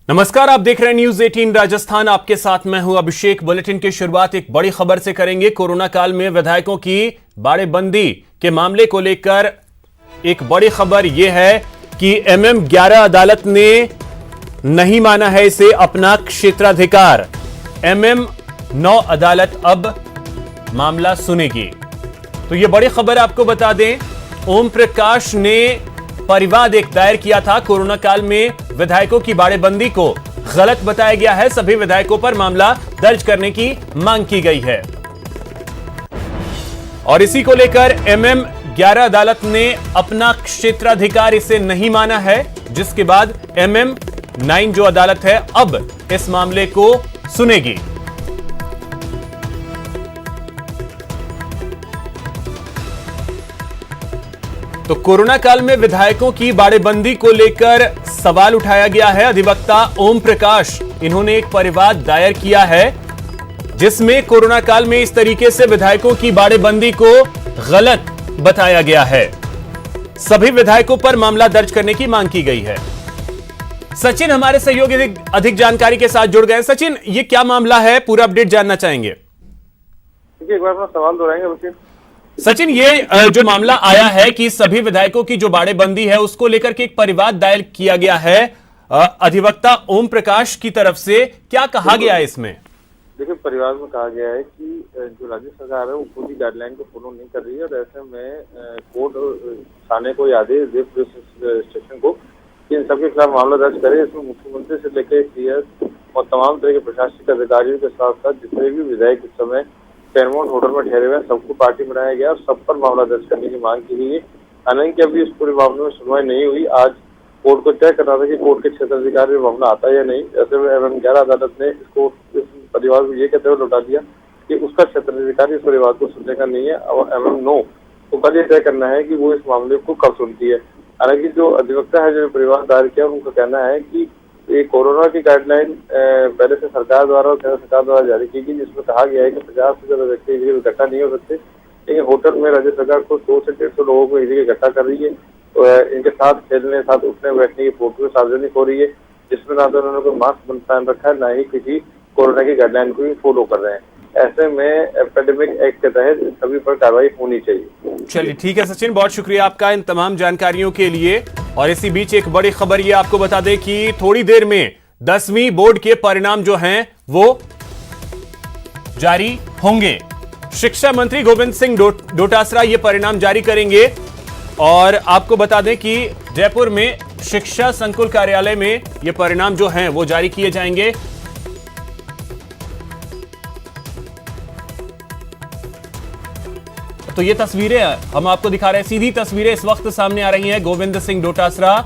नमस्कार, आप देख रहे हैं न्यूज 18 राजस्थान। आपके साथ मैं हूं अभिषेक। बुलेटिन की शुरुआत एक बड़ी खबर से करेंगे। कोरोना काल में विधायकों की बाड़ेबंदी के मामले को लेकर एक बड़ी खबर यह है कि MM 11 अदालत ने नहीं माना है इसे अपना क्षेत्राधिकार। MM 9 अदालत अब मामला सुनेगी। तो यह बड़ी खबर आपको बता दें, ओम प्रकाश ने परिवाद एक दायर किया था। कोरोना काल में विधायकों की बाड़ेबंदी को गलत बताया गया है। सभी विधायकों पर मामला दर्ज करने की मांग की गई है और इसी को लेकर MM 11 अदालत ने अपना क्षेत्राधिकार इसे नहीं माना है, जिसके बाद MM 9 जो अदालत है अब इस मामले को सुनेगी। तो कोरोना काल में विधायकों की बाड़ेबंदी को लेकर सवाल उठाया गया है। अधिवक्ता ओम प्रकाश, इन्होंने एक परिवाद दायर किया है जिसमें कोरोना काल में इस तरीके से विधायकों की बाड़ेबंदी को गलत बताया गया है। सभी विधायकों पर मामला दर्ज करने की मांग की गई है। सचिन हमारे सहयोगी अधिक जानकारी के साथ जुड़ गए। सचिन, ये क्या मामला है, पूरा अपडेट जानना चाहेंगे। एक बार अपना सवाल दोहराएंगे सचिन, ये जो मामला आया है कि सभी विधायकों की जो बाड़ेबंदी है उसको लेकर के एक परिवाद दायर किया गया है अधिवक्ता ओम प्रकाश की तरफ से, क्या कहा गया है इसमें? देखिए, परिवार में कहा गया है कि जो राज्य सरकार है वो खुद ही गाइडलाइन को फॉलो नहीं कर रही है और ऐसे में कोर्ट थाने को या आदेश दे, पुलिस स्टेशन को कि इन सबके खिलाफ मामला दर्ज करे। इसमें मुख्यमंत्री से लेकर CS और तमाम तरह के प्रशासनिक अधिकारियों के साथ साथ जितने भी विधायक इस समय पैरामाउंट होटल में ठहरे हुए हैं सबको पार्टी बनाया गया और सब पर मामला दर्ज करने की मांग की गई है। हालांकि अभी इस पूरे मामले में सुनवाई नहीं हुई। आज कोर्ट को तय करना था कि कोर्ट के क्षेत्राधिकार में मामला आता है या नहीं। ऐसे में MM 11 अदालत ने इसको इस परिवार को ये कहते हुए लौटा दिया कि उसका क्षेत्राधिकार इस परिवार को सुनने का नहीं है और MM 9 को कल ये तय करना है कि वो इस मामले को कब सुनती है। हालांकि जो अधिवक्ता है, जो परिवार दायर किया, उनका कहना है कि ये कोरोना की गाइडलाइन पहले से सरकार द्वारा और केंद्र सरकार द्वारा जारी की गई, जिसमें कहा गया है कि 50 से ज्यादा व्यक्ति इकट्ठा नहीं हो सकते। लेकिन होटल में राज्य सरकार को 100 से 150 लोगों को इकट्ठा कर रही है। इनके साथ खेलने, साथ उठने बैठने की फोटो सार्वजनिक हो रही है, जिसमें ना तो उन्होंने कोई मास्क पहन रखा है, ना ही किसी कोरोना की गाइडलाइन को ही फॉलो कर रहे हैं। ऐसे में एपिडेमिक एक्ट के तहत सभी पर कार्रवाई होनी चाहिए। चलिए ठीक है सचिन, बहुत शुक्रिया आपका इन तमाम जानकारियों के लिए। और इसी बीच एक बड़ी खबर ये आपको बता दें कि थोड़ी देर में 10वीं बोर्ड के परिणाम जो हैं वो जारी होंगे। शिक्षा मंत्री गोविंद सिंह डोटासरा ये परिणाम जारी करेंगे और आपको बता दें कि जयपुर में शिक्षा संकुल कार्यालय में ये परिणाम जो हैं वो जारी किए जाएंगे। तो ये तस्वीरें हम आपको दिखा रहे हैं, सीधी तस्वीरें इस वक्त सामने आ रही हैं। गोविंद सिंह डोटासरा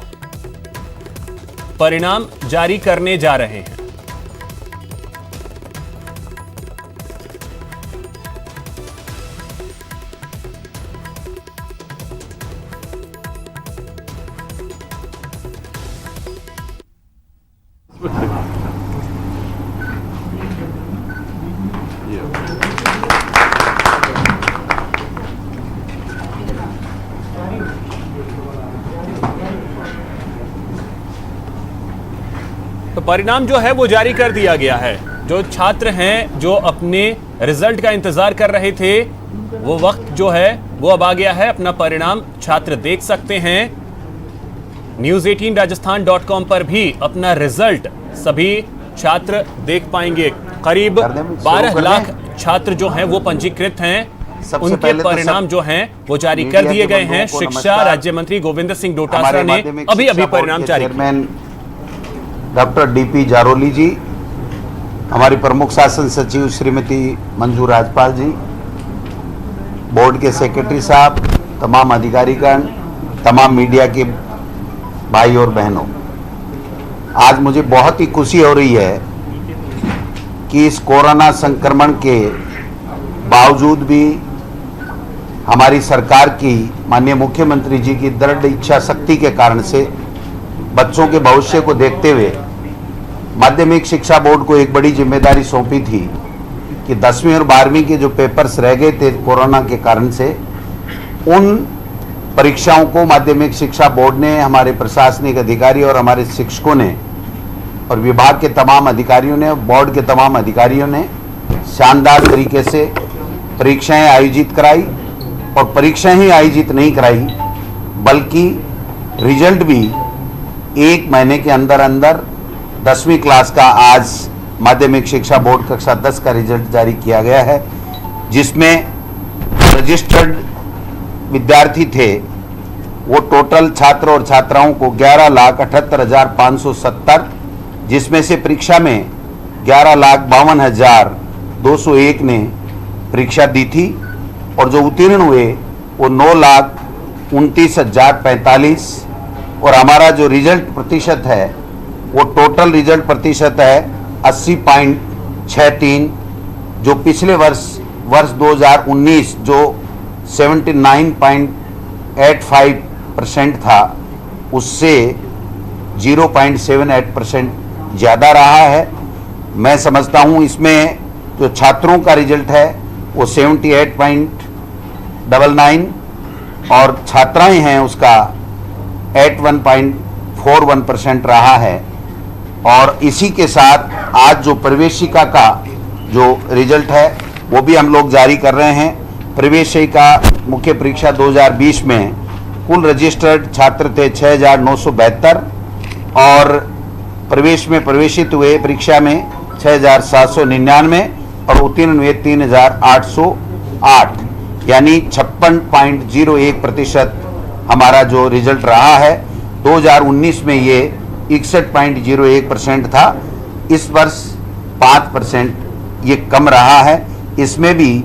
परिणाम जारी करने जा रहे हैं। तो परिणाम जो है वो जारी कर दिया गया है। जो छात्र हैं जो अपने रिजल्ट का इंतजार कर रहे थे, वो वक्त जो है वो अब आ गया है। अपना परिणाम छात्र देख सकते हैं। news18rajasthan.com पर भी अपना रिजल्ट सभी छात्र देख पाएंगे। करीब 12 लाख छात्र जो हैं वो पंजीकृत हैं। उनके परिणाम जो हैं वो जारी कर दिए गए हैं। शिक्षा राज्य मंत्री गोविंद सिंह डोटासरा ने अभी परिणाम जारी किया। डॉक्टर DP जारोली जी, हमारी प्रमुख शासन सचिव श्रीमती मंजू राजपाल जी, बोर्ड के सेक्रेटरी साहब, तमाम अधिकारीगण, तमाम मीडिया के भाई और बहनों, आज मुझे बहुत ही खुशी हो रही है कि इस कोरोना संक्रमण के बावजूद भी हमारी सरकार की माननीय मुख्यमंत्री जी की दृढ़ इच्छा शक्ति के कारण से बच्चों के भविष्य को देखते हुए माध्यमिक शिक्षा बोर्ड को एक बड़ी जिम्मेदारी सौंपी थी कि 10वीं और 12वीं के जो पेपर्स रह गए थे कोरोना के कारण से, उन परीक्षाओं को माध्यमिक शिक्षा बोर्ड ने, हमारे प्रशासनिक अधिकारी और हमारे शिक्षकों ने और विभाग के तमाम अधिकारियों ने, बोर्ड के तमाम अधिकारियों ने शानदार तरीके से परीक्षाएं आयोजित कराई। और परीक्षाएं ही आयोजित नहीं कराई बल्कि रिजल्ट भी 1 महीने के अंदर अंदर 10वीं क्लास का आज माध्यमिक शिक्षा बोर्ड कक्षा 10 का रिजल्ट जारी किया गया है, जिसमें रजिस्टर्ड विद्यार्थी थे वो टोटल छात्र और छात्राओं को 11,78,570, जिसमें से परीक्षा में 11,52,201 ने परीक्षा दी थी और जो उत्तीर्ण हुए वो 9,29,045 और हमारा जो रिजल्ट प्रतिशत है वो टोटल रिजल्ट प्रतिशत है 80.63, जो पिछले वर्ष 2019 जो 79.85% था उससे 0.78% ज़्यादा रहा है। मैं समझता हूँ इसमें जो छात्रों का रिजल्ट है वो 78.99 और छात्राएं हैं उसका 81.41% रहा है। और इसी के साथ आज जो प्रवेशिका का जो रिजल्ट है वो भी हम लोग जारी कर रहे हैं। प्रवेशिका मुख्य परीक्षा 2020 में कुल रजिस्टर्ड छात्र थे 6,972 और प्रवेश में प्रवेशित हुए परीक्षा में 6,799 और उत्तीर्ण हुए 3,808, यानी 56.01% हमारा जो रिजल्ट रहा है। 2019 में ये 61.01% था, इस वर्ष 5% ये कम रहा है। इसमें भी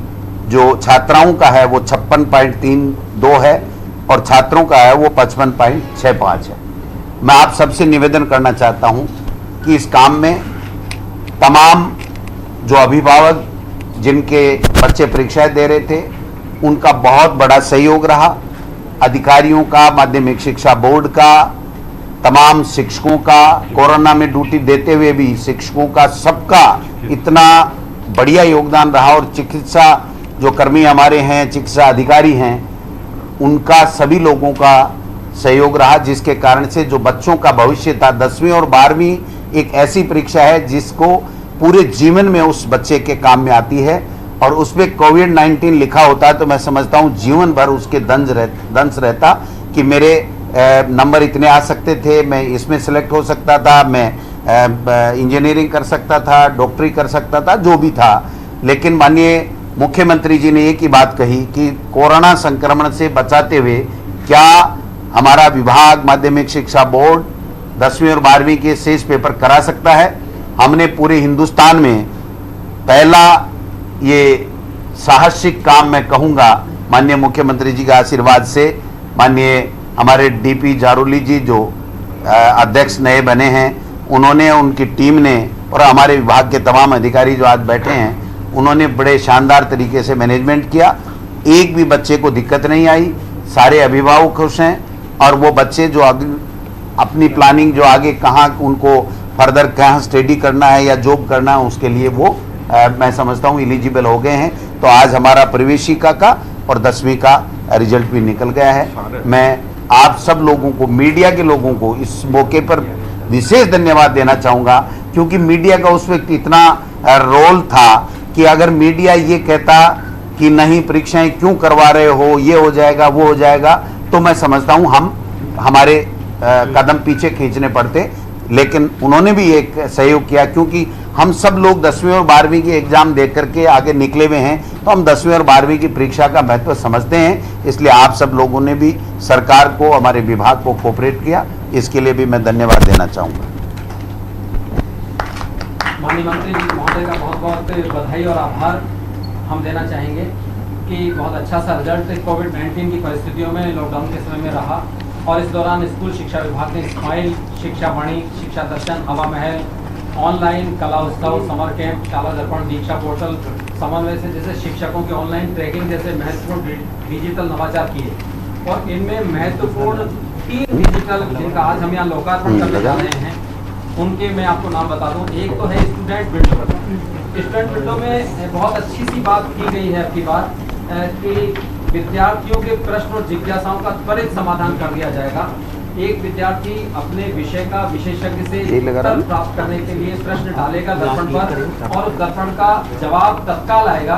जो छात्राओं का है वो 56.32 है और छात्रों का है वो 55.65 है। मैं आप सबसे निवेदन करना चाहता हूं कि इस काम में तमाम जो अभिभावक जिनके बच्चे परीक्षाएं दे रहे थे उनका बहुत बड़ा सहयोग रहा, अधिकारियों का, माध्यमिक शिक्षा बोर्ड का, तमाम शिक्षकों का, कोरोना में ड्यूटी देते हुए भी शिक्षकों का, सबका इतना बढ़िया योगदान रहा। और चिकित्सा जो कर्मी हमारे हैं, चिकित्सा अधिकारी हैं, उनका सभी लोगों का सहयोग रहा, जिसके कारण से जो बच्चों का भविष्य था, 10वीं और 12वीं एक ऐसी परीक्षा है जिसको पूरे जीवन में उस बच्चे के काम में आती है। और उसमें कोविड-19 लिखा होता है तो मैं समझता हूँ जीवन भर उसके दंश रहता कि मेरे नंबर इतने आ सकते थे, मैं इसमें सेलेक्ट हो सकता था, मैं इंजीनियरिंग कर सकता था, डॉक्टरी कर सकता था, जो भी था। लेकिन माननीय मुख्यमंत्री जी ने एक ही बात कही कि कोरोना संक्रमण से बचाते हुए क्या हमारा विभाग, माध्यमिक शिक्षा बोर्ड 10वीं और 12वीं के शेष पेपर करा सकता है। हमने पूरे हिंदुस्तान में पहला ये साहसिक काम मैं कहूँगा माननीय मुख्यमंत्री जी के आशीर्वाद से, माननीय हमारे डीपी जारोली जी जो अध्यक्ष नए बने हैं, उन्होंने, उनकी टीम ने और हमारे विभाग के तमाम अधिकारी जो आज बैठे हैं, उन्होंने बड़े शानदार तरीके से मैनेजमेंट किया। एक भी बच्चे को दिक्कत नहीं आई, सारे अभिभावक खुश हैं और वो बच्चे जो अपनी प्लानिंग जो आगे कहाँ उनको फर्दर कहाँ स्टडी करना है या जॉब करना है उसके लिए वो मैं समझता हूँ एलिजिबल हो गए हैं। तो आज हमारा प्रवेशिका का और 10वीं का रिजल्ट भी निकल गया है। मैं आप सब लोगों को, मीडिया के लोगों को इस मौके पर विशेष धन्यवाद देना चाहूँगा, क्योंकि मीडिया का उस वक्त इतना रोल था कि अगर मीडिया ये कहता कि नहीं परीक्षाएं क्यों करवा रहे हो, ये हो जाएगा, वो हो जाएगा, तो मैं समझता हूँ हमारे कदम पीछे खींचने पड़ते। लेकिन उन्होंने भी एक सहयोग किया, क्योंकि हम सब लोग 10वीं और 12वीं की एग्जाम देख करके आगे निकले हुए हैं, तो हम 10वीं और 12वीं की परीक्षा का महत्व समझते हैं। इसलिए आप सब लोगों ने भी सरकार को, हमारे विभाग को कोऑपरेट किया, इसके लिए भी मैं धन्यवाद देना चाहूँगा। माननीय मंत्री जी महोदय का बहुत बहुत बधाई और आभार हम देना चाहेंगे कि बहुत अच्छा सा रिजल्ट कोविड-19 की परिस्थितियों में, लॉकडाउन के समय में रहा। और इस दौरान स्कूल शिक्षा विभाग ने स्माइल, शिक्षा वाणी, शिक्षा दर्शन, हवा महल, ऑनलाइन कला उत्सव, समर कैंप, शाला दर्पण, दीक्षा पोर्टल समन्वय से जैसे शिक्षकों के ऑनलाइन ट्रैकिंग जैसे महत्वपूर्ण डिजिटल नवाचार किए। और इनमें महत्वपूर्ण 3 डिजिटल जिनका आज हम यहाँ लोकार्पण करने जा रहे हैं, उनके मैं आपको नाम बता दूं। एक तो है स्टूडेंट विंडो। स्टूडेंट विंडो में बहुत अच्छी सी बात की गई है आपकी बात कि विद्यार्थियों के प्रश्न और जिज्ञासाओं का त्वरित समाधान कर दिया जाएगा। एक विद्यार्थी अपने विषय का विशेषज्ञ से यही लगा रहा उत्तर प्राप्त करने के लिए प्रश्न डालेगा दर्पण पर और उस दर्पण का जवाब तत्काल आएगा।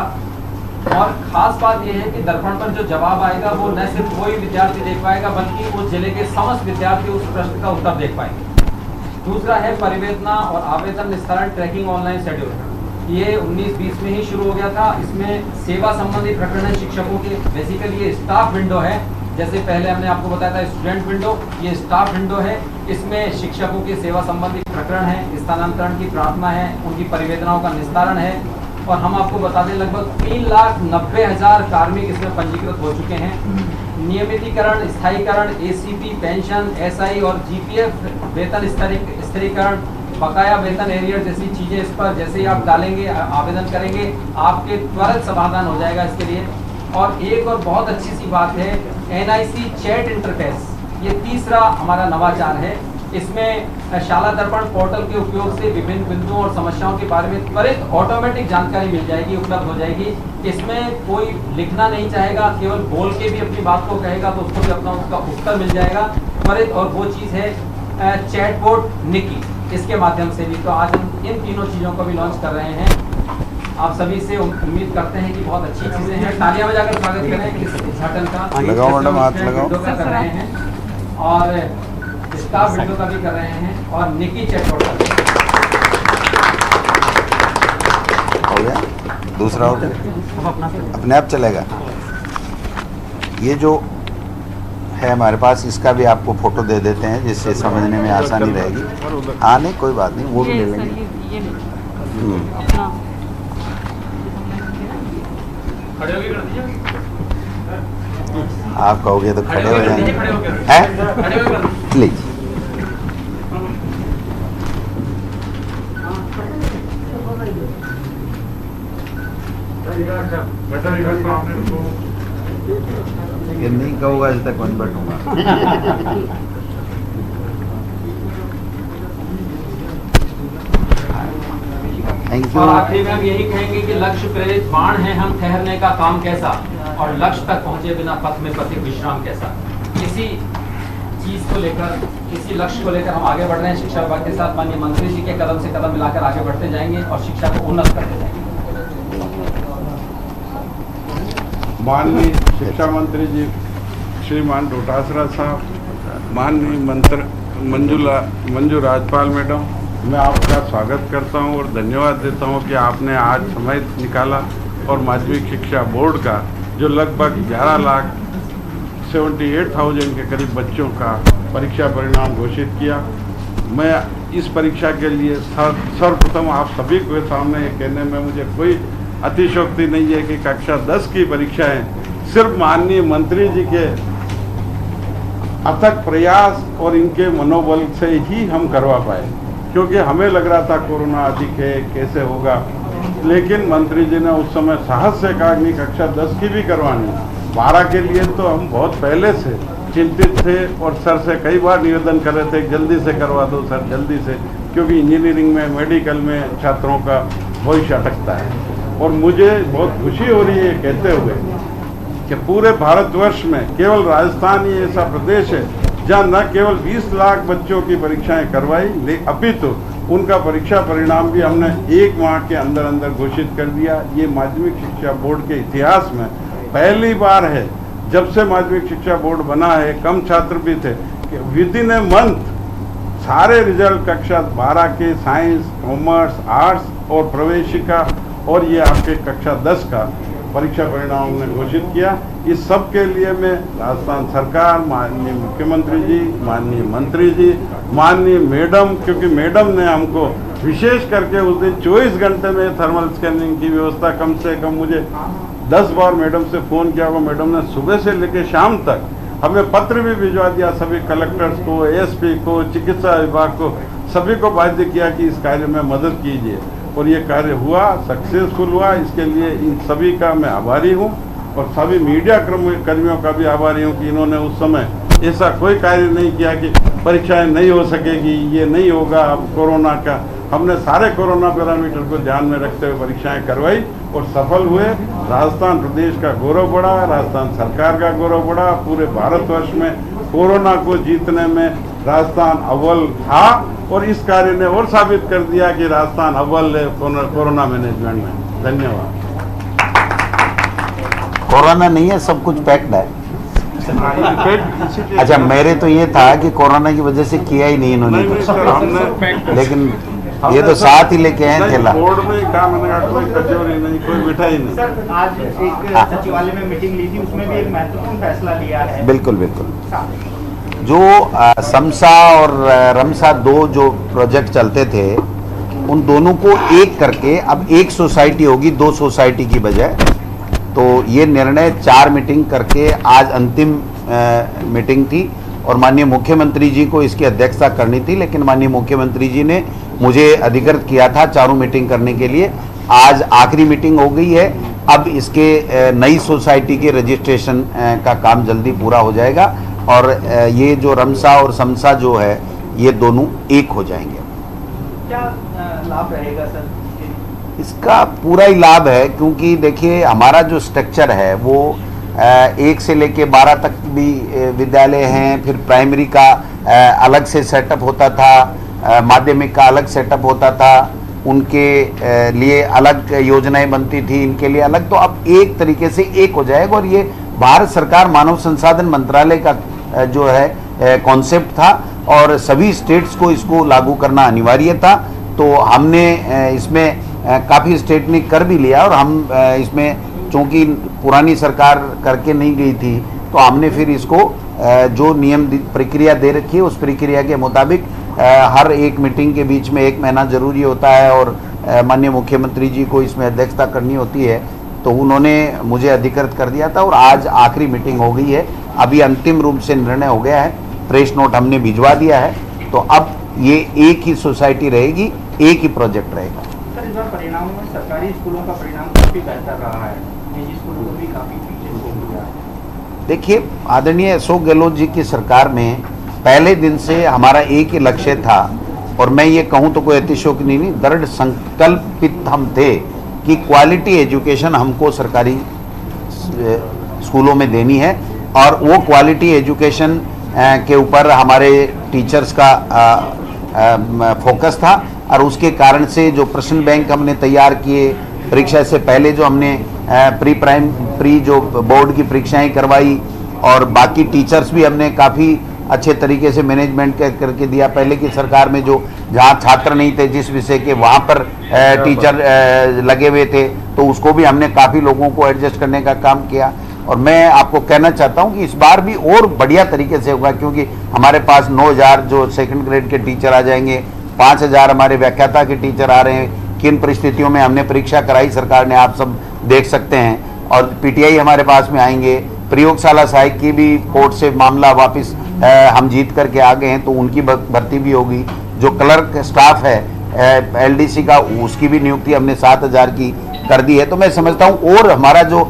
और खास बात यह है कि दर्पण पर जो जवाब आएगा वो न सिर्फ वही विद्यार्थी देख पाएगा बल्कि उस जिले के समस्त विद्यार्थी उस प्रश्न का उत्तर देख पाएंगे। दूसरा है परिवेदना और आवेदन निस्तारण ट्रैकिंग ऑनलाइन शेड्यूल। ये 19-20 में ही शुरू हो गया था। इसमें सेवा संबंधी प्रकरण है शिक्षकों के, बेसिकली ये स्टाफ विंडो है। जैसे पहले हमने आपको बताया था स्टूडेंट विंडो, ये स्टाफ विंडो है। इसमें शिक्षकों की सेवा संबंधी प्रकरण है, स्थानांतरण की प्रार्थना है, उनकी परिवेदनाओं का निस्तारण है। और हम आपको बता दें लगभग 3,90,000 कार्मिक इसमें पंजीकृत हो चुके हैं। नियमितीकरण, स्थायीकरण, एसीपी, पेंशन, एसआई और जीपीएफ वेतन स्थिरीकरण, बकाया वेतन एरियर जैसी चीजें इस पर जैसे ही आप डालेंगे, आवेदन करेंगे, आपके त्वरित समाधान हो जाएगा इसके लिए। और एक और बहुत अच्छी सी बात है एनआईसी चैट इंटरफेस, ये तीसरा हमारा नवाचार है। इसमें शाला दर्पण पोर्टल के उपयोग से विभिन्न बिंदुओं और समस्याओं के बारे में त्वरित ऑटोमेटिक जानकारी मिल जाएगी, उपलब्ध हो जाएगी। इसमें कोई लिखना नहीं चाहेगा, केवल बोल के भी अपनी बात को कहेगा तो उसको भी अपना उसका उत्तर मिल जाएगा त्वरित। और वो चीज़ है चैटबॉट निकी, इसके माध्यम से भी। तो आज हम इन तीनों चीज़ों को भी लॉन्च कर रहे हैं। आप सभी से उम्मीद करते हैं कि बहुत अच्छी चीज़ें हैं। तालियां बजाकर स्वागत करें इस उद्घाटन का। लगाओ मैडम, हाथ लगाओ। कर रहे हैं और स्टाफ विंडो का भी कर रहे हैं और निकी चैटबॉट का भी। हो गया, दूसरा हो गया, अपने आप चलेगा। ये जो है हमारे पास, इसका भी आपको फोटो दे देते हैं जिससे समझने में आसानी रहेगी। हाँ नहीं कोई बात नहीं, वो भी ले लेंगे। आप कहोगे तो खड़े हो जाएंगे, हैं? प्लीज। ये नहीं कहूँगा आज तक कौन बैठूंगा। Thank you. और आखिरी में हम यही कहेंगे कि लक्ष्य प्रेरित बाण है हम, ठहरने का काम कैसा और लक्ष्य तक पहुंचे बिना पथ में पथिक विश्राम कैसा। इसी चीज को लेकर, इसी लक्ष्य को लेकर हम आगे बढ़ रहे हैं शिक्षा विभाग के साथ। माननीय मंत्री जी के कदम से कदम मिलाकर आगे बढ़ते जाएंगे और शिक्षा को उन्नत करते जाएंगे। माननीय शिक्षा मंत्री जी श्रीमान डोटासरा साहब, माननीय मंजू राजपाल मैडम, मैं आपका स्वागत करता हूं और धन्यवाद देता हूं कि आपने आज समय निकाला और माध्यमिक शिक्षा बोर्ड का जो लगभग 11,78,000 के करीब बच्चों का परीक्षा परिणाम घोषित किया। मैं इस परीक्षा के लिए सर्वप्रथम आप सभी के सामने ये कहने में मुझे कोई अतिशयोक्ति नहीं है कि कक्षा 10 की परीक्षाएं सिर्फ माननीय मंत्री जी के अथक प्रयास और इनके मनोबल से ही हम करवा पाए, क्योंकि हमें लग रहा था कोरोना अधिक है, कैसे होगा। लेकिन मंत्री जी ने उस समय साहस से कहा कि कक्षा 10 की भी करवानी। 12 के लिए तो हम बहुत पहले से चिंतित थे और सर से कई बार निवेदन कर रहे थे जल्दी से करवा दो सर, जल्दी से, क्योंकि इंजीनियरिंग में, मेडिकल में छात्रों का भविष्य अटकता है। और मुझे बहुत खुशी हो रही है कहते हुए कि पूरे भारतवर्ष में केवल राजस्थान ही ऐसा प्रदेश है जहाँ न केवल 20 लाख बच्चों की परीक्षाएं करवाई, अपितु उनका परीक्षा परिणाम भी हमने 1 माह के अंदर अंदर घोषित कर दिया। ये माध्यमिक शिक्षा बोर्ड के इतिहास में पहली बार है, जब से माध्यमिक शिक्षा बोर्ड बना है, कम छात्र भी थे कि विद इन ए मंथ सारे रिजल्ट कक्षा 12 के साइंस, कॉमर्स, आर्ट्स और प्रवेशिका और ये आपके कक्षा 10 का परीक्षा परिणाम ने घोषित किया। इस सब के लिए मैं राजस्थान सरकार, माननीय मुख्यमंत्री जी, माननीय मंत्री जी, माननीय मैडम, क्योंकि मैडम ने हमको विशेष करके उस दिन 24 घंटे में थर्मल स्कैनिंग की व्यवस्था, कम से कम मुझे 10 बार मैडम से फ़ोन किया होगा। मैडम ने सुबह से लेकर शाम तक हमें पत्र भी भिजवा दिया, सभी कलेक्टर्स को, एएसपी को, चिकित्सा विभाग को, सभी को बाध्य किया कि इस कार्य में मदद कीजिए। और ये कार्य हुआ, सक्सेसफुल हुआ। इसके लिए इन सभी का मैं आभारी हूँ और सभी मीडिया कर्मियों का भी आभारी हूँ कि इन्होंने उस समय ऐसा कोई कार्य नहीं किया कि परीक्षाएं नहीं हो सकेगी, ये नहीं होगा अब कोरोना का। हमने सारे कोरोना पैरामीटर को ध्यान में रखते हुए परीक्षाएं करवाई और सफल हुए। राजस्थान प्रदेश का गौरव बढ़ा, राजस्थान सरकार का गौरव बढ़ा, पूरे भारतवर्ष में कोरोना को जीतने में राजस्थान अव्वल था और इस कार्य ने और साबित कर दिया कि राजस्थान अव्वल है कोरोना मैनेजमेंट में। धन्यवाद। कोरोना नहीं है, सब कुछ पैक्ड है। अच्छा, मेरे तो ये था कि कोरोना की वजह से किया ही नहीं इन्होंने कुछ, लेकिन ये तो साथ ही लेके आए थेला। बोर्ड में काम कोई कचौरी नहीं, कोई मिठाई नहीं। सर, आज एक सचिवालय में मीटिंग ली थी, उसमें भी एक महत्वपूर्ण फैसला लिया है। बिल्कुल बिल्कुल। जो समसा और रमसा 2 जो प्रोजेक्ट चलते थे, उन दोनों को एक करके अब एक सोसाइटी होगी 2 सोसाइटी की बजाय। तो ये निर्णय 4 मीटिंग करके आज अंतिम मीटिंग थी और माननीय मुख्यमंत्री जी को इसकी अध्यक्षता करनी थी, लेकिन माननीय मुख्यमंत्री जी ने मुझे अधिकृत किया था चारों मीटिंग करने के लिए। आज आखिरी मीटिंग हो गई है। अब इसके नई सोसाइटी के रजिस्ट्रेशन का काम जल्दी पूरा हो जाएगा और ये जो रमसा और समसा जो है ये दोनों एक हो जाएंगे। क्या लाभ रहेगा सर? इसका पूरा ही लाभ है, क्योंकि देखिए हमारा जो स्ट्रक्चर है वो 1 से लेके 12 तक भी विद्यालय हैं, फिर प्राइमरी का अलग से सेटअप होता था, माध्यमिक का अलग सेटअप होता था, उनके लिए अलग योजनाएं बनती थी, इनके लिए अलग। तो अब एक तरीके से एक हो जाएगा और ये भारत सरकार मानव संसाधन मंत्रालय का जो है कॉन्सेप्ट था और सभी स्टेट्स को इसको लागू करना अनिवार्य था। तो हमने इसमें काफ़ी स्टेट ने कर भी लिया और हम इसमें चूँकि पुरानी सरकार करके नहीं गई थी, तो हमने फिर इसको जो नियम प्रक्रिया दे रखी है उस प्रक्रिया के मुताबिक हर एक मीटिंग के बीच में 1 महीना जरूरी होता है और माननीय मुख्यमंत्री जी को इसमें अध्यक्षता करनी होती है, तो उन्होंने मुझे अधिकृत कर दिया था और आज आखिरी मीटिंग हो गई है। अभी अंतिम रूप से निर्णय हो गया है, प्रेस नोट हमने भिजवा दिया है। तो अब ये एक ही सोसाइटी रहेगी, एक ही प्रोजेक्ट रहेगा। सर, इस बार परिणामों में सरकारी स्कूलों का परिणाम काफी बेहतर रहा है, निजी स्कूलों को भी काफी पीछे छोड़ दिया है। देखिए, आदरणीय अशोक गहलोत जी की सरकार में पहले दिन से हमारा एक ही लक्ष्य था और मैं ये कहूँ तो कोई अतिशयोक्ति नहीं, दृढ़ संकल्पित हम थे कि क्वालिटी एजुकेशन हमको सरकारी स्कूलों में देनी है और वो क्वालिटी एजुकेशन के ऊपर हमारे टीचर्स का फोकस था और उसके कारण से जो प्रश्न बैंक हमने तैयार किए, परीक्षा से पहले जो हमने प्री जो बोर्ड की परीक्षाएं करवाई और बाकी टीचर्स भी हमने काफ़ी अच्छे तरीके से मैनेजमेंट करके दिया। पहले की सरकार में जो जहाँ छात्र नहीं थे जिस विषय के, वहाँ पर टीचर लगे हुए थे, तो उसको भी हमने काफ़ी लोगों को एडजस्ट करने का काम किया। और मैं आपको कहना चाहता हूँ कि इस बार भी और बढ़िया तरीके से होगा, क्योंकि हमारे पास 9000 जो 2nd ग्रेड के टीचर आ जाएंगे, 5000 हमारे व्याख्याता के टीचर आ रहे हैं। किन परिस्थितियों में हमने परीक्षा कराई सरकार ने, आप सब देख सकते हैं। और पीटीआई हमारे पास में आएंगे, प्रयोगशाला सहायक की भी कोर्ट से मामला वापस हम जीत करके आ गए हैं, तो उनकी भर्ती भी होगी। जो क्लर्क स्टाफ है एलडीसी का, उसकी भी नियुक्ति हमने 7000 की कर दी है। तो मैं समझता हूँ और हमारा जो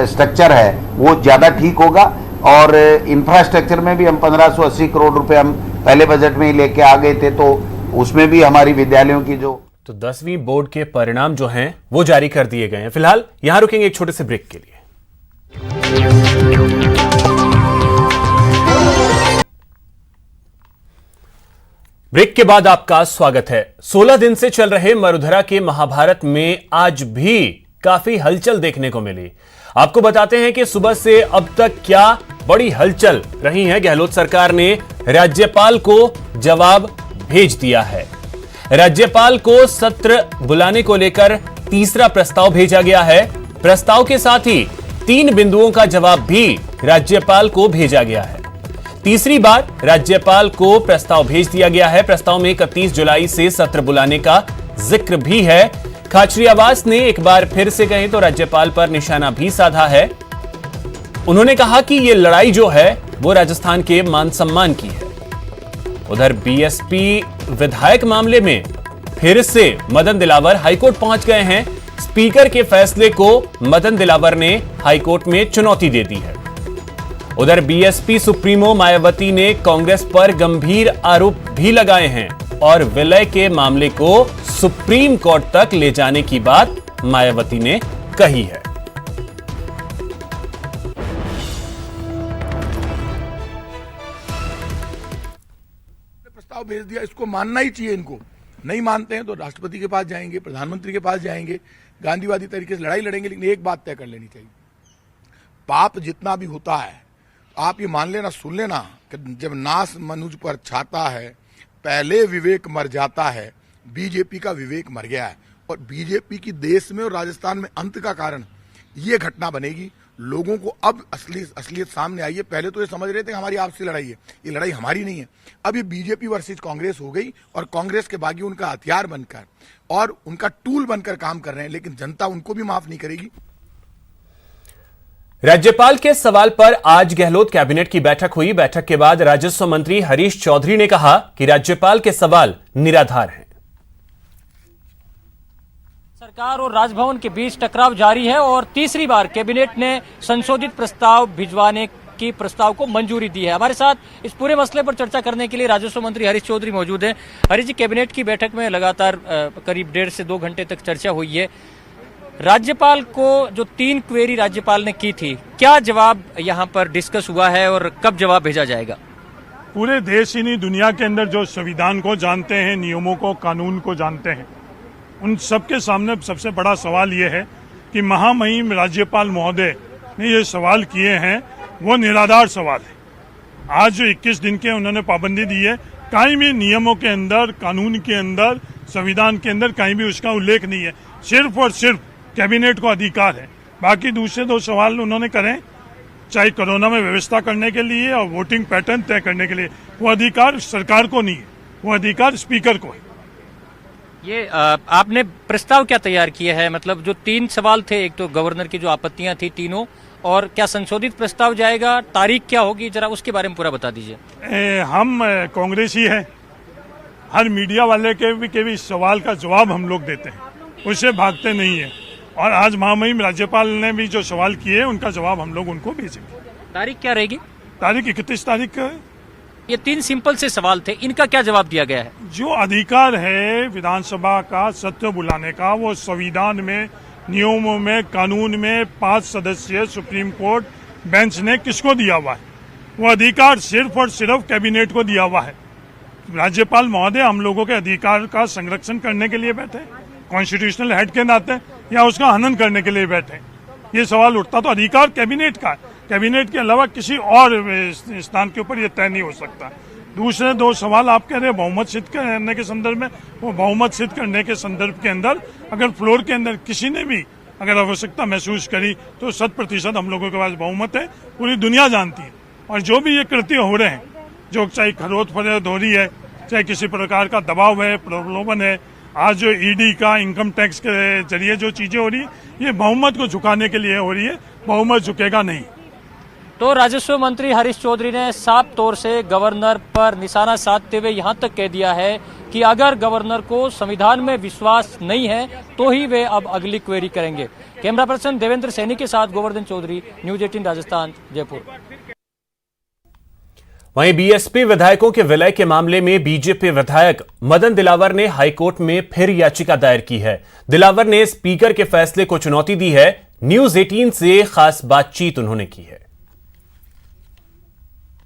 स्ट्रक्चर है वो ज़्यादा ठीक होगा और इंफ्रास्ट्रक्चर में भी हम 1580 करोड़ रुपए हम पहले बजट में ही लेके आ गए थे, तो उसमें भी हमारी विद्यालयों की जो तो 10वीं बोर्ड के परिणाम जो हैं वो जारी कर दिए गए हैं। फिलहाल यहां रुकेंगे एक छोटे से ब्रेक के लिए। ब्रेक के बाद आपका स्वागत है। 16 दिन से चल रहे मरुधरा के महाभारत में आज भी काफी हलचल देखने को मिली। आपको बताते हैं कि सुबह से अब तक क्या बड़ी हलचल रही है। गहलोत सरकार ने राज्यपाल को जवाब भेज दिया है। राज्यपाल को सत्र बुलाने को लेकर तीसरा प्रस्ताव भेजा गया है। प्रस्ताव के साथ ही 3 बिंदुओं का जवाब भी राज्यपाल को भेजा गया है। तीसरी बार राज्यपाल को प्रस्ताव भेज दिया गया है। प्रस्ताव में 31 जुलाई से सत्र बुलाने का जिक्र भी है। खाचरियावास ने एक बार फिर से कहें तो राज्यपाल पर निशाना भी साधा है। उन्होंने कहा कि यह लड़ाई जो है वो राजस्थान के मान सम्मान की है। उधर बीएसपी विधायक मामले में फिर से मदन दिलावर हाईकोर्ट पहुंच गए हैं। स्पीकर के फैसले को मदन दिलावर ने हाईकोर्ट में चुनौती दे दी है। उधर बीएसपी सुप्रीमो मायावती ने कांग्रेस पर गंभीर आरोप भी लगाए हैं और विलय के मामले को सुप्रीम कोर्ट तक ले जाने की बात मायावती ने कही है। प्रस्ताव भेज दिया, इसको मानना ही चाहिए। इनको नहीं मानते हैं तो राष्ट्रपति के पास जाएंगे, प्रधानमंत्री के पास जाएंगे, गांधीवादी तरीके से लड़ाई लड़ेंगे। लेकिन एक बात तय कर लेनी चाहिए, पाप जितना भी होता है आप ये मान लेना, सुन लेना कि जब नाश मनुज पर छाता है, पहले विवेक मर जाता है। बीजेपी का विवेक मर गया है और बीजेपी की देश में और राजस्थान में अंत का कारण ये घटना बनेगी। लोगों को अब असलियत सामने आई है। पहले तो ये समझ रहे थे हमारी आपसी लड़ाई है, ये लड़ाई हमारी नहीं है। अब ये बीजेपी वर्सेस कांग्रेस हो गई और कांग्रेस के बागी उनका हथियार बनकर और उनका टूल बनकर काम कर रहे हैं, लेकिन जनता उनको भी माफ नहीं करेगी। राज्यपाल के सवाल पर आज गहलोत कैबिनेट की बैठक हुई। बैठक के बाद राजस्व मंत्री हरीश चौधरी ने कहा कि राज्यपाल के सवाल निराधार हैं। सरकार और राजभवन के बीच टकराव जारी है और तीसरी बार कैबिनेट ने संशोधित प्रस्ताव भिजवाने की प्रस्ताव को मंजूरी दी है। हमारे साथ इस पूरे मसले पर चर्चा करने के लिए राजस्व मंत्री हरीश चौधरी मौजूद हैं। हरीश जी, कैबिनेट की बैठक में लगातार करीब 1.5 से 2 घंटे तक चर्चा हुई है। राज्यपाल को जो 3 क्वेरी राज्यपाल ने की थी, क्या जवाब यहाँ पर डिस्कस हुआ है और कब जवाब भेजा जाएगा? पूरे देश ही नहीं, दुनिया के अंदर जो संविधान को जानते हैं, नियमों को, कानून को जानते हैं, उन सबके सामने सबसे बड़ा सवाल ये है कि महामहिम राज्यपाल महोदय ने ये सवाल किए हैं, वो निराधार सवाल है। आज जो 21 दिन के उन्होंने पाबंदी दी है, कहीं भी नियमों के अंदर, कानून के अंदर, संविधान के अंदर कहीं भी उसका उल्लेख नहीं है। सिर्फ और सिर्फ कैबिनेट को अधिकार है। बाकी दूसरे 2 सवाल उन्होंने करें, चाहे कोरोना में व्यवस्था करने के लिए और वोटिंग पैटर्न तय करने के लिए, वो अधिकार सरकार को नहीं है, वो अधिकार स्पीकर को है। ये आपने प्रस्ताव क्या तैयार किया है? मतलब जो 3 सवाल थे, एक तो गवर्नर की जो आपत्तियां थी तीनों, और क्या संशोधित प्रस्ताव जाएगा, तारीख क्या होगी, जरा उसके बारे में पूरा बता दीजिए। हम कांग्रेस ही है, हर मीडिया वाले के भी सवाल का जवाब हम लोग देते हैं, उससे भागते नहीं है। और आज महामहिम राज्यपाल ने भी जो सवाल किए उनका जवाब हम लोग उनको भेजेंगे। तारीख क्या रहेगी? तारीख 31 तारीख का है। ये 3 सिंपल से सवाल थे, इनका क्या जवाब दिया गया है? जो अधिकार है विधानसभा का सत्र बुलाने का, वो संविधान में, नियमों में, कानून में 5 सदस्यीय सुप्रीम कोर्ट बेंच ने किसको दिया हुआ है? वो अधिकार सिर्फ और सिर्फ कैबिनेट को दिया हुआ है। राज्यपाल महोदय हम लोगों के अधिकार का संरक्षण करने के लिए बैठे, कॉन्स्टिट्यूशनल हेड के नाते, या उसका हनन करने के लिए बैठे? ये सवाल उठता तो अधिकार कैबिनेट का है, कैबिनेट के अलावा किसी और स्थान के ऊपर ये तय नहीं हो सकता। दूसरे 2 सवाल आप कह रहे हैं बहुमत सिद्ध करने के संदर्भ में, वो बहुमत सिद्ध करने के संदर्भ के अंदर अगर फ्लोर के अंदर किसी ने भी अगर आवश्यकता महसूस करी तो 100% हम लोगों के पास बहुमत है, पूरी दुनिया जानती है। और जो भी ये कृत्य हो रहे हैं, जो चाहे खरोद फरोख्त हो रही है, चाहे किसी प्रकार का दबाव है, प्रलोभन है, आज जो ईडी का इनकम टैक्स के जरिए जो चीजें हो रही है, ये बहुमत को झुकाने के लिए हो रही है, बहुमत झुकेगा नहीं। तो राजस्व मंत्री हरीश चौधरी ने साफ तौर से गवर्नर पर निशाना साधते हुए यहां तक कह दिया है कि अगर गवर्नर को संविधान में विश्वास नहीं है तो ही वे अब अगली क्वेरी करेंगे। कैमरा पर्सन देवेंद्र सैनी के साथ गोवर्धन चौधरी, न्यूज 18 राजस्थान, जयपुर। वहीं बीएसपी विधायकों के विलय के मामले में बीजेपी विधायक मदन दिलावर ने हाईकोर्ट में फिर याचिका दायर की है। दिलावर ने स्पीकर के फैसले को चुनौती दी है। न्यूज 18 से खास बातचीत उन्होंने की है।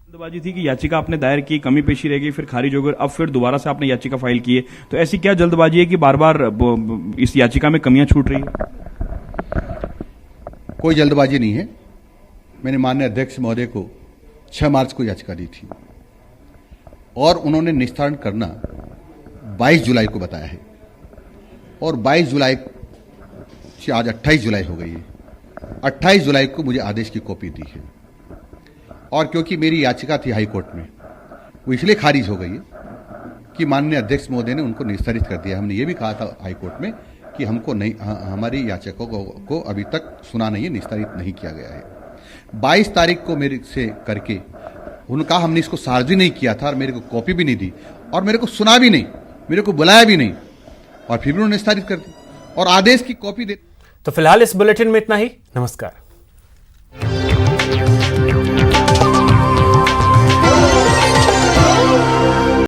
जल्दबाजी थी कि याचिका आपने दायर की, कमी पेशी रह गई, फिर खारिज हो गई, अब फिर दोबारा से आपने याचिका फाइल की है, तो ऐसी क्या जल्दबाजी है कि बार बार इस याचिका में कमियां छूट रही है? कोई जल्दबाजी नहीं है। मैंने माननीय अध्यक्ष महोदय को 6 मार्च को याचिका दी थी और उन्होंने निस्तारण करना 22 जुलाई को बताया है, और 22 जुलाई से आज 28 जुलाई हो गई है। 28 जुलाई को मुझे आदेश की कॉपी दी है, और क्योंकि मेरी याचिका थी हाई कोर्ट में, वो इसलिए खारिज हो गई है कि माननीय अध्यक्ष महोदय ने उनको निस्तारित कर दिया। हमने ये भी कहा था हाई कोर्ट में कि हमको नहीं, हमारी याचिका को अभी तक सुना नहीं है, निस्तारित नहीं किया गया है। 22 तारीख को मेरे से करके उन्होंने कहा हमने इसको सार्वजनिक नहीं किया था, और मेरे को कॉपी भी नहीं दी, और मेरे को सुना भी नहीं, मेरे को बुलाया भी नहीं, और फिर भी उन्होंने निस्तारित कर दी और आदेश की कॉपी दे। तो फिलहाल इस बुलेटिन में इतना ही। नमस्कार।